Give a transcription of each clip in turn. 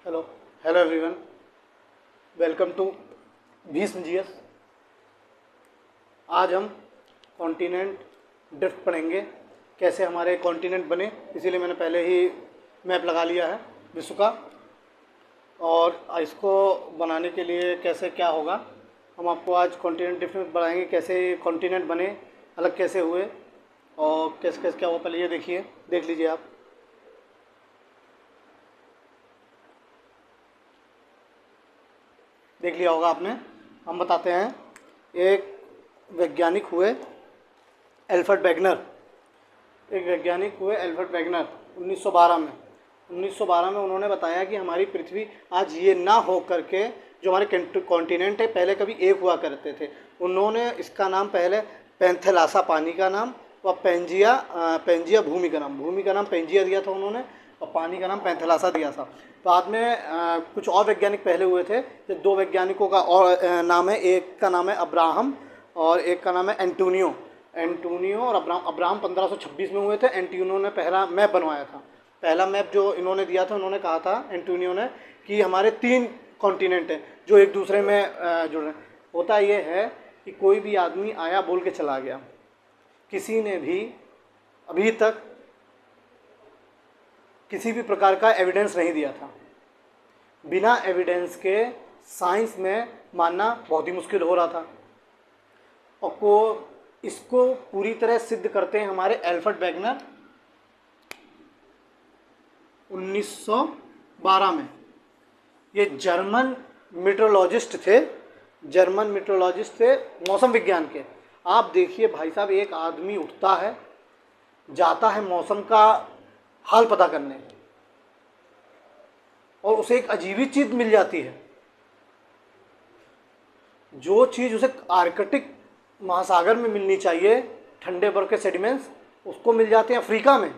Hello hello everyone, welcome to Bhishma GS. आज हम continent drift पढ़ेंगे, कैसे हमारे कॉन्टिनेंट बने। इसीलिए मैंने पहले ही मैप लगा लिया है विश्व का, और इसको बनाने के लिए कैसे क्या होगा हम आपको आज कॉन्टिनेंट ड्रिफ्ट बनाएंगे। कैसे कॉन्टिनेंट बने, अलग कैसे हुए और कैसे कैसे क्या हुआ, पहले ये देखिए, देख लीजिए आप। देख लिया होगा आपने। हम बताते हैं। एक वैज्ञानिक हुए एल्फ्रेड वेगनर, 1912 में। 1912 में उन्होंने बताया कि हमारी पृथ्वी आज ये ना हो करके, जो हमारे कॉन्टिनेंट है पहले कभी एक हुआ करते थे। उन्होंने इसका नाम पहले पैंथेलासा पानी का नाम, व पेंजिया भूमि का नाम पेंजिया दिया था उन्होंने, और पानी का नाम पैंथेलासा दिया था। बाद में कुछ और वैज्ञानिक पहले हुए थे। जो दो वैज्ञानिकों का और नाम है, एक का नाम है अब्राहम और एक का नाम है एंटोनियो और अब्राहम 1526 में हुए थे। एंटोनियो ने पहला मैप बनवाया था। पहला मैप जो इन्होंने दिया था, उन्होंने कहा था एंटोनियो ने कि हमारे 3 कॉन्टिनेंट हैं जो एक दूसरे में जुड़ रहे हैं। होता ये है कि कोई भी आदमी आया बोल के चला गया, किसी ने भी अभी तक किसी भी प्रकार का एविडेंस नहीं दिया था। बिना एविडेंस के साइंस में मानना बहुत ही मुश्किल हो रहा था, और इसको पूरी तरह सिद्ध करते हैं हमारे एल्फ्रेड वेगनर 1912 में। ये जर्मन मीटरोलॉजिस्ट थे, मौसम विज्ञान के। आप देखिए भाई साहब, एक आदमी उठता है, जाता है मौसम का हाल पता करने, और उसे एक अजीब ही चीज़ मिल जाती है। जो चीज़ उसे आर्कटिक महासागर में मिलनी चाहिए, ठंडे बर्फ के सेडिमेंट्स, उसको मिल जाते हैं अफ्रीका में।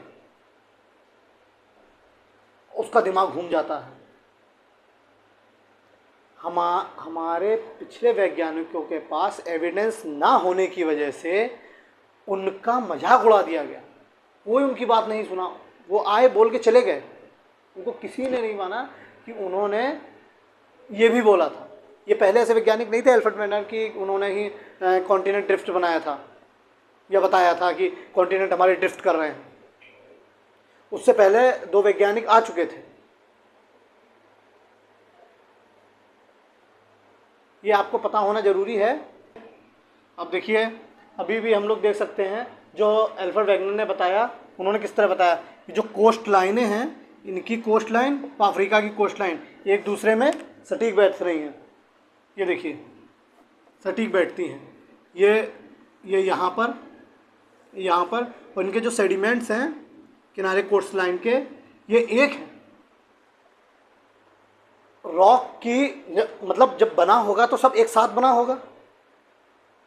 उसका दिमाग घूम जाता है। हमारे पिछले वैज्ञानिकों के पास एविडेंस ना होने की वजह से उनका मजाक उड़ा दिया गया। कोई उनकी बात नहीं सुना, वो आए बोल के चले गए। उनको किसी ने नहीं माना कि उन्होंने ये भी बोला था। ये पहले ऐसे वैज्ञानिक नहीं थे एल्फ्रेड वेगनर की उन्होंने ही कॉन्टिनेंट ड्रिफ्ट बनाया था या बताया था कि कॉन्टिनेंट हमारे ड्रिफ्ट कर रहे हैं। उससे पहले 2 वैज्ञानिक आ चुके थे। ये आपको पता होना जरूरी है। अब देखिए, अभी भी हम लोग देख सकते हैं जो एल्फ्रेड वेगनर ने बताया। उन्होंने किस तरह बताया कि जो कोस्ट लाइनें हैं, इनकी कोस्ट लाइन और अफ्रीका की कोस्ट लाइन एक दूसरे में सटीक बैठ रही हैं। ये देखिए, सटीक बैठती हैं। ये यहाँ पर और इनके जो सेडिमेंट्स हैं किनारे कोस्ट लाइन के, ये एक है। रॉक की मतलब जब बना होगा तो सब एक साथ बना होगा।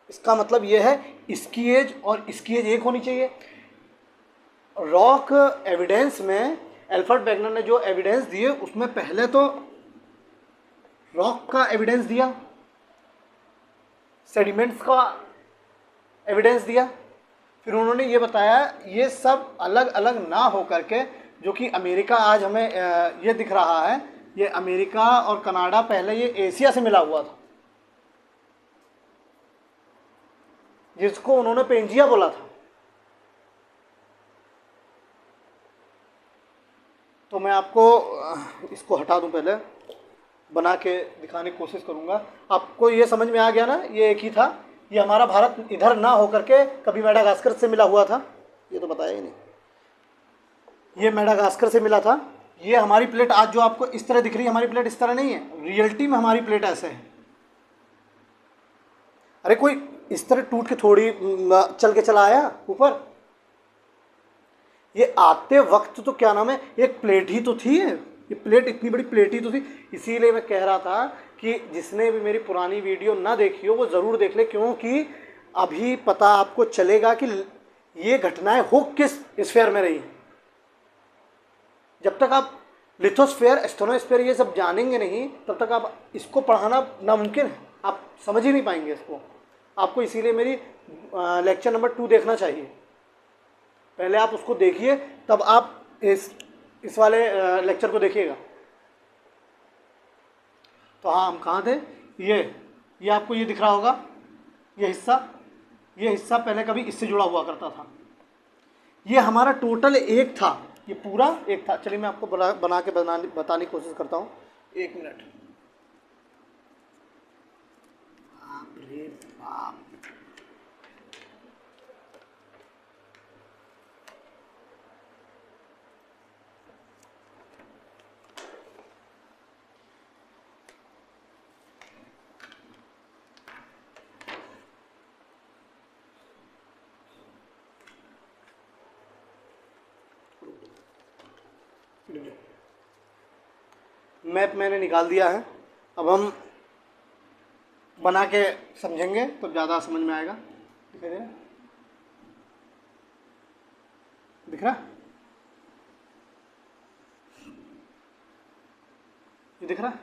इसका मतलब ये है इसकी एज और इसकी एज एक होनी चाहिए। रॉक एविडेंस में एल्फ्रेड वेगनर ने जो एविडेंस दिए, उसमें पहले तो रॉक का एविडेंस दिया, सेडिमेंट्स का एविडेंस दिया, फिर उन्होंने ये बताया ये सब अलग अलग ना हो करके, जो कि अमेरिका आज हमें ये दिख रहा है, ये अमेरिका और कनाडा पहले ये एशिया से मिला हुआ था, जिसको उन्होंने पेंजिया बोला था। तो मैं आपको इसको हटा दूं, पहले बना के दिखाने की कोशिश करूंगा। आपको ये समझ में आ गया ना, ये एक ही था। ये हमारा भारत इधर ना होकर के कभी मेडागास्कर से मिला हुआ था, ये तो बताया ही नहीं। ये मेडागास्कर से मिला था। ये हमारी प्लेट आज जो आपको इस तरह दिख रही है, हमारी प्लेट इस तरह नहीं है। रियलिटी में हमारी प्लेट ऐसे है। अरे कोई इस तरह टूट के थोड़ी चल के चला आया ऊपर। ये आते वक्त तो क्या नाम है, एक प्लेट ही तो थी। ये प्लेट, इतनी बड़ी प्लेट ही तो थी। इसीलिए मैं कह रहा था कि जिसने भी मेरी पुरानी वीडियो ना देखी हो वो ज़रूर देख ले, क्योंकि अभी पता आपको चलेगा कि ये घटनाएं हो किस स्फीयर में रही हैं। जब तक आप लिथोस्फीयर, एस्ट्रोनोस्फीयर ये सब जानेंगे नहीं, तब तक आप इसको पढ़ाना नामुमकिन है। आप समझ ही नहीं पाएंगे इसको। आपको इसीलिए मेरी लेक्चर नंबर 2 देखना चाहिए। पहले आप उसको देखिए, तब आप इस वाले लेक्चर को देखिएगा। तो हाँ, हम कहाँ थे? ये आपको ये दिख रहा होगा, ये हिस्सा पहले कभी इससे जुड़ा हुआ करता था। ये हमारा टोटल एक था, ये पूरा एक था। चलिए मैं आपको बना के बताने की कोशिश करता हूँ। 1 मिनट। बाप रे बाप। मैप मैंने निकाल दिया है। अब हम बना के समझेंगे तो ज़्यादा समझ में आएगा। दिखाई दे रहा? दिख रहा? ये दिख रहा?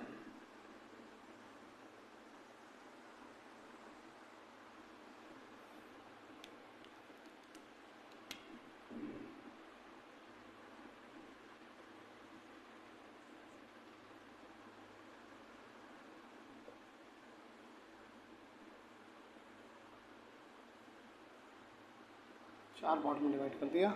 4 पार्ट में डिवाइड कर दिया।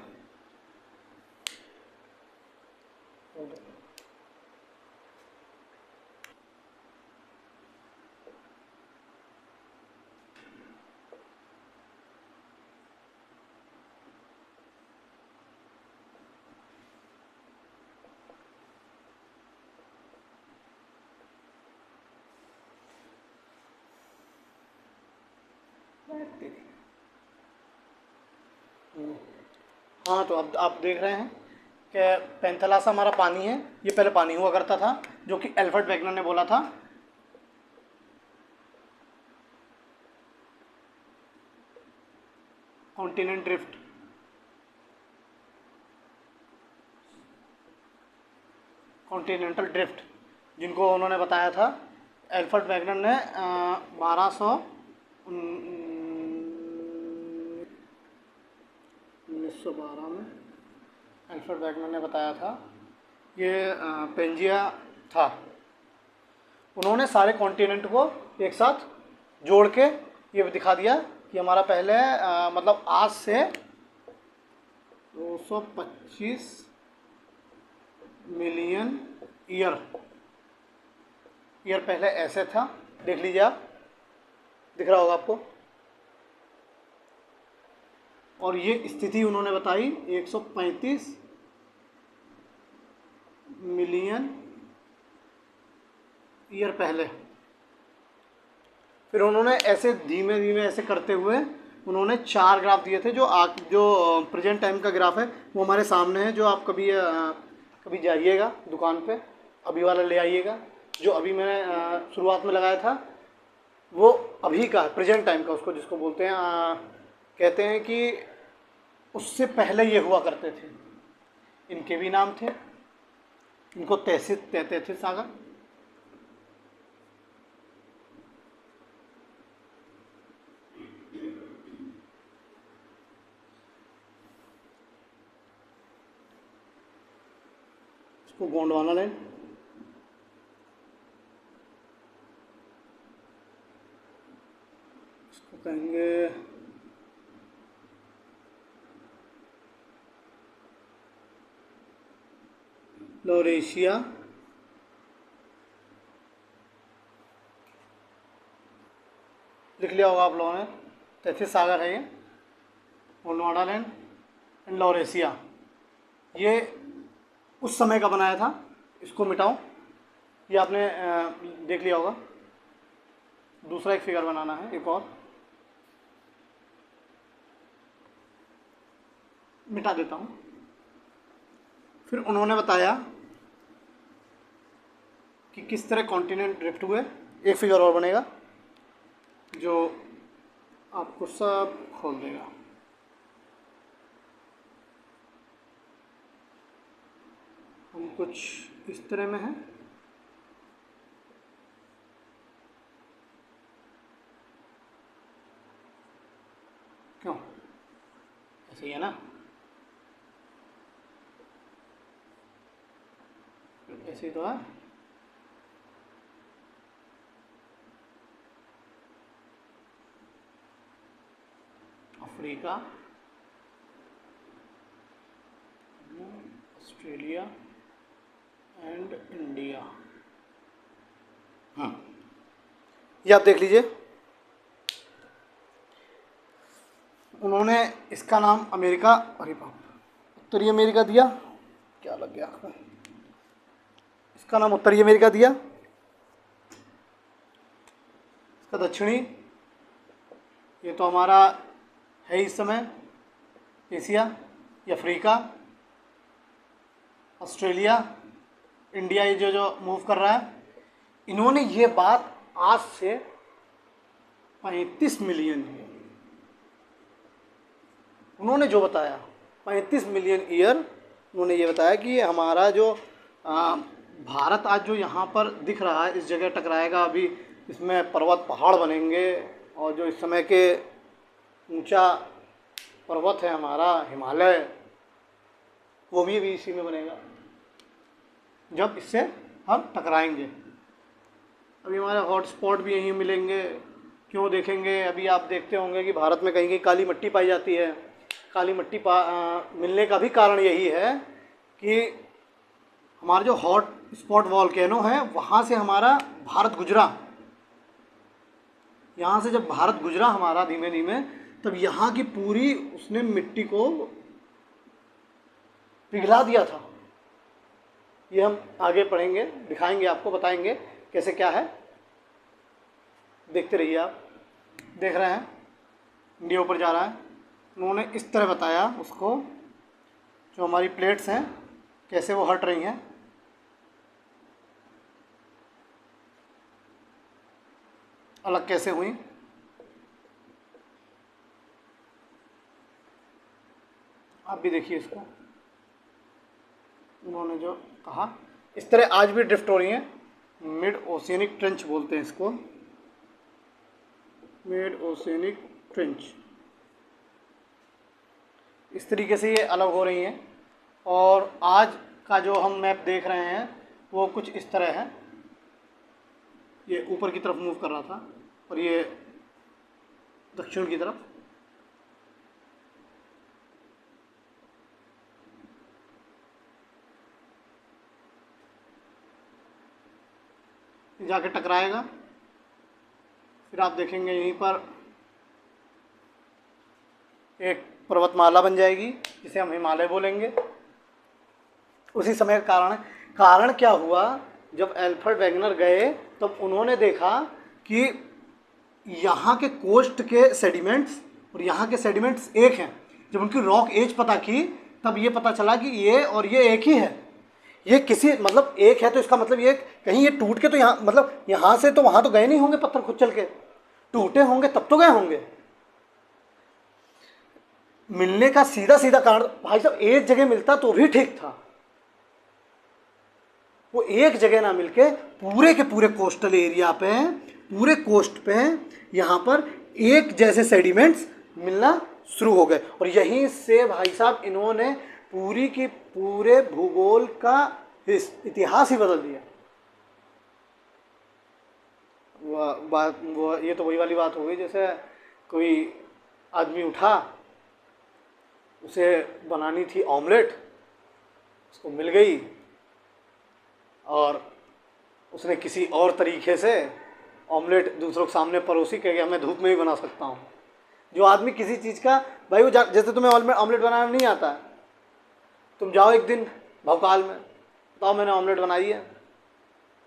हाँ, तो अब आप देख रहे हैं कि पेंथेलासा हमारा पानी है। ये पहले पानी हुआ करता था, जो कि एल्फ्रेड वेगनर ने बोला था। कॉन्टिनेंट ड्रिफ्ट, कॉन्टिनेंटल ड्रिफ्ट, जिनको उन्होंने बताया था एल्फ्रेड वेगनर ने 1912 में एल्फ्रेड वेगनर ने बताया था। ये पेंजिया था। उन्होंने सारे कॉन्टिनेंट को एक साथ जोड़ के ये दिखा दिया कि हमारा पहले मतलब आज से 225 मिलियन ईयर पहले ऐसे था। देख लीजिए आप, दिख रहा होगा आपको। और ये स्थिति उन्होंने बताई 135 मिलियन ईयर पहले। फिर उन्होंने ऐसे धीमे धीमे ऐसे करते हुए उन्होंने 4 ग्राफ दिए थे। जो प्रेजेंट टाइम का ग्राफ है वो हमारे सामने है। जो आप कभी जाइएगा दुकान पे, अभी वाला ले आइएगा। जो अभी मैंने शुरुआत में लगाया था वो अभी का प्रेजेंट टाइम का, उसको जिसको बोलते हैं कहते हैं कि उससे पहले ये हुआ करते थे। इनके भी नाम थे, इनको तहसीत कहते थे सागर। इसको गोंडवाना लाइन, इसको कहेंगे लॉरेशिया। लिख लिया होगा आप लोगों ने। तैतीस सागर है ये, गोंडवाना लैंड एंड लॉरेशिया। ये उस समय का बनाया था। इसको मिटाओ, ये आपने देख लिया होगा। दूसरा एक फिगर बनाना है, एक और मिटा देता हूँ। फिर उन्होंने बताया कि किस तरह कॉन्टिनेंट ड्रिफ्ट हुए। एक फिगर और बनेगा जो आपको सब खोल देगा। हम कुछ इस तरह में हैं। क्यों? ऐसे ही है ना? ऐसे ही तो है। Africa, Australia and India. हाँ, ये आप देख लीजिए। उन्होंने इसका नाम अमेरिका, अरे बाप, उत्तरी अमेरिका दिया, क्या लग गया, इसका नाम उत्तरी अमेरिका दिया, इसका दक्षिणी, ये तो हमारा है इस समय एशिया, ये अफ्रीका, ऑस्ट्रेलिया, इंडिया, ये जो जो मूव कर रहा है। इन्होंने ये बात आज से 35 मिलियन, उन्होंने जो बताया 35 मिलियन ईयर, उन्होंने ये बताया कि हमारा जो भारत आज जो यहाँ पर दिख रहा है, इस जगह टकराएगा, अभी इसमें पर्वत पहाड़ बनेंगे, और जो इस समय के ऊंचा पर्वत है हमारा हिमालय, वो भी अभी इसी में बनेगा जब इससे हम टकराएंगे। अभी हमारे हॉटस्पॉट भी यहीं मिलेंगे। क्यों देखेंगे, अभी आप देखते होंगे कि भारत में कहीं कहीं काली मिट्टी पाई जाती है। काली मिट्टी मिलने का भी कारण यही है कि हमारे जो हॉट स्पॉट वॉल्केनो है, वहाँ से हमारा भारत गुजरा। यहाँ से जब भारत गुजरा हमारा धीमे धीमे, तब यहाँ की पूरी उसने मिट्टी को पिघला दिया था। ये हम आगे पढ़ेंगे, दिखाएंगे आपको, बताएंगे कैसे क्या है। देखते रहिए आप। देख रहे हैं इंडिया ऊपर जा रहा है। उन्होंने इस तरह बताया उसको, जो हमारी प्लेट्स हैं कैसे वो हट रही हैं। अलग कैसे हुई। आप भी देखिए इसको, उन्होंने जो कहा। इस तरह आज भी ड्रिफ्ट हो रही हैं। मिड ओशियनिक ट्रेंच बोलते हैं इसको, मिड ओशियनिक ट्रेंच। इस तरीके से ये अलग हो रही हैं। और आज का जो हम मैप देख रहे हैं वो कुछ इस तरह है। ये ऊपर की तरफ मूव कर रहा था और ये दक्षिण की तरफ। जाके टकराएगा। फिर आप देखेंगे यहीं पर एक पर्वतमाला बन जाएगी जिसे हम हिमालय बोलेंगे। उसी समय का कारण क्या हुआ, जब एल्फ्रेड वेगनर गए तब उन्होंने देखा कि यहाँ के कोस्ट के सेडिमेंट्स और यहाँ के सेडिमेंट्स एक हैं। जब उनकी रॉक एज पता की तब ये पता चला कि ये और ये एक ही है। ये किसी मतलब एक है तो इसका मतलब ये कहीं ये टूट के तो यहाँ मतलब यहाँ से तो वहाँ तो गए नहीं होंगे, पत्थर खुद चल के टूटे होंगे तब तो गए होंगे। मिलने का सीधा सीधा कारण, भाई साहब एक जगह मिलता तो भी ठीक था, वो एक जगह ना मिलके पूरे के पूरे कोस्टल एरिया पे, पूरे कोस्ट पे यहाँ पर एक जैसे सेडिमेंट्स मिलना शुरू हो गए। और यहीं से भाई साहब इन्होंने पूरी की पूरे भूगोल का इतिहास ही बदल दिया। वो ये तो वही वाली बात हो गई, जैसे कोई आदमी उठा, उसे बनानी थी ऑमलेट, उसको मिल गई और उसने किसी और तरीके से ऑमलेट दूसरों के सामने परोसी, कह मैं धूप में भी बना सकता हूँ। जो आदमी किसी चीज़ का, भाई वो जैसे तुम्हें ऑमलेट बनाना नहीं आता है, तुम जाओ एक दिन भोपाल में, बताओ मैंने ऑमलेट बनाई है,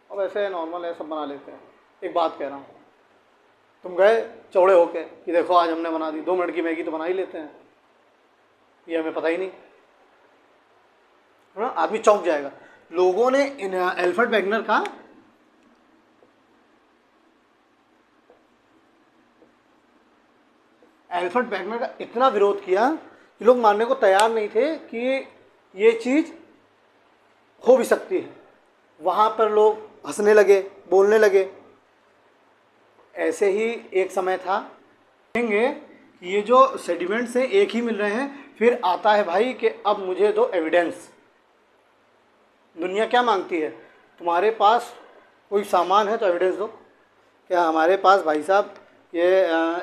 और वैसे नॉर्मल है, सब बना लेते हैं। एक बात कह रहा हूँ, तुम गए चौड़े होके कि देखो आज हमने बना दी, 2 मिनट की मैगी तो बना ही लेते हैं, ये हमें पता ही नहीं, है ना। आदमी चौंक जाएगा। लोगों ने एल्फ्रेड वेगनर का इतना विरोध किया कि लोग मानने को तैयार नहीं थे कि ये चीज़ हो भी सकती है। वहाँ पर लोग हंसने लगे, बोलने लगे। ऐसे ही एक समय था, देखेंगे कि ये जो सेडिमेंट्स हैं एक ही मिल रहे हैं। फिर आता है भाई कि अब मुझे दो एविडेंस। दुनिया क्या मांगती है, तुम्हारे पास कोई सामान है तो एविडेंस दो। क्या हमारे पास भाई साहब ये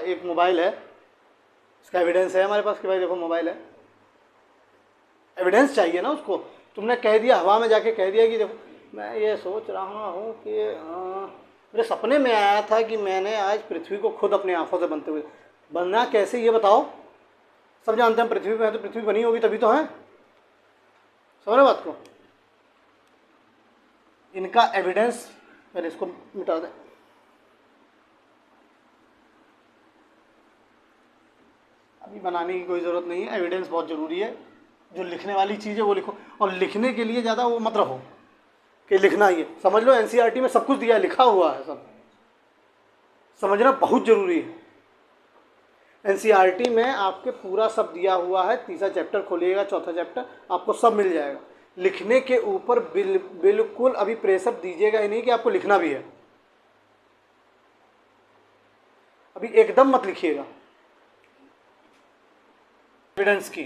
एक मोबाइल है, इसका एविडेंस है हमारे पास कि भाई देखो मोबाइल है। एविडेंस चाहिए ना उसको। तुमने कह दिया, हवा में जाके कह दिया कि देखो मैं ये सोच रहा हूँ कि मेरे सपने में आया था कि मैंने आज पृथ्वी को खुद अपनी आंखों से बनते हुए, बनना कैसे ये बताओ। सब जानते हैं पृथ्वी पे है तो पृथ्वी बनी होगी तभी तो है। समझ रहे बात को। इनका एविडेंस, पहले इसको मिटा दें। अभी बनाने की कोई ज़रूरत नहीं है, एविडेंस बहुत ज़रूरी है। जो लिखने वाली चीज़ है वो लिखो, और लिखने के लिए ज़्यादा वो मत रहो कि लिखना ही है। समझ लो एनसीईआरटी में सब कुछ दिया है, लिखा हुआ है सब। समझना बहुत ज़रूरी है। एनसीईआरटी में आपके पूरा सब दिया हुआ है। तीसरा चैप्टर खोलिएगा, चौथा चैप्टर, आपको सब मिल जाएगा। लिखने के ऊपर बिल्कुल अभी प्रेशर दीजिएगा ही नहीं कि आपको लिखना भी है। अभी एकदम मत लिखिएगा। एविडेंस की,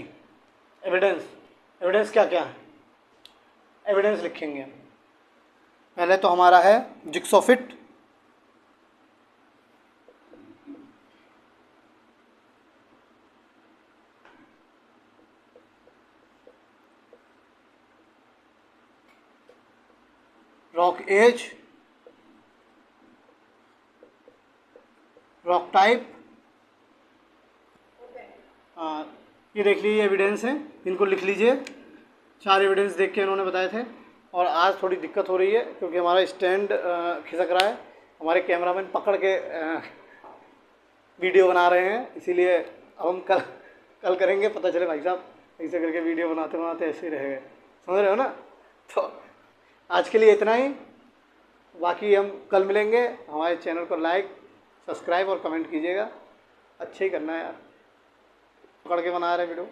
एविडेंस क्या क्या है, एविडेंस लिखेंगे। पहले तो हमारा है jigsaw fit, rock edge, rock type. ये देख लीजिए एविडेंस है, इनको लिख लीजिए। 4 एविडेंस देख के इन्होंने बताए थे। और आज थोड़ी दिक्कत हो रही है क्योंकि हमारा स्टैंड खिसक रहा है। हमारे कैमरामैन पकड़ के वीडियो बना रहे हैं, इसीलिए अब हम कल करेंगे। पता चले भाई साहब ऐसे करके वीडियो बनाते बनाते ऐसे ही रह गए। समझ रहे हो ना। तो आज के लिए इतना ही, बाकी हम कल मिलेंगे। हमारे चैनल को लाइक, सब्सक्राइब और कमेंट कीजिएगा। अच्छे ही करना है यार, पकड़ के बना रहे वीडियो।